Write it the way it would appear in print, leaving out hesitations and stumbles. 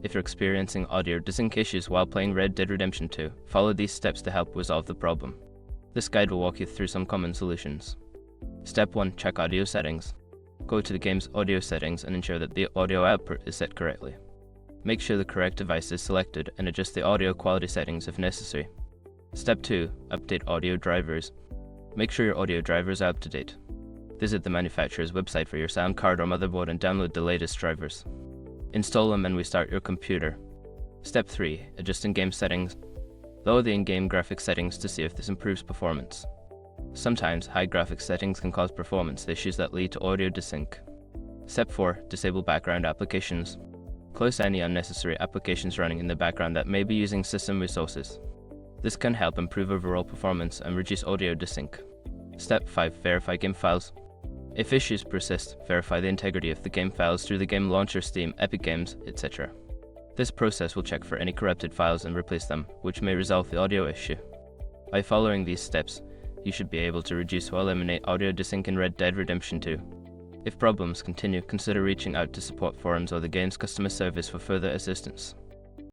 If you're experiencing audio desync issues while playing Red Dead Redemption 2, follow these steps to help resolve the problem. This guide will walk you through some common solutions. Step 1. Check audio settings. Go to the game's audio settings and ensure that the audio output is set correctly. Make sure the correct device is selected and adjust the audio quality settings if necessary. Step 2. Update audio drivers. Make sure your audio drivers are up to date. Visit the manufacturer's website for your sound card or motherboard and download the latest drivers. Install them and restart your computer. Step 3. Adjust in-game settings. Lower the in-game graphics settings to see if this improves performance. Sometimes, high graphics settings can cause performance issues that lead to audio desync. Step 4. Disable background applications. Close any unnecessary applications running in the background that may be using system resources. This can help improve overall performance and reduce audio desync. Step 5. Verify game files. If issues persist, verify the integrity of the game files through the game launcher, Steam, Epic Games, etc. This process will check for any corrupted files and replace them, which may resolve the audio issue. By following these steps, you should be able to reduce or eliminate audio desync in Red Dead Redemption 2. If problems continue, consider reaching out to support forums or the game's customer service for further assistance.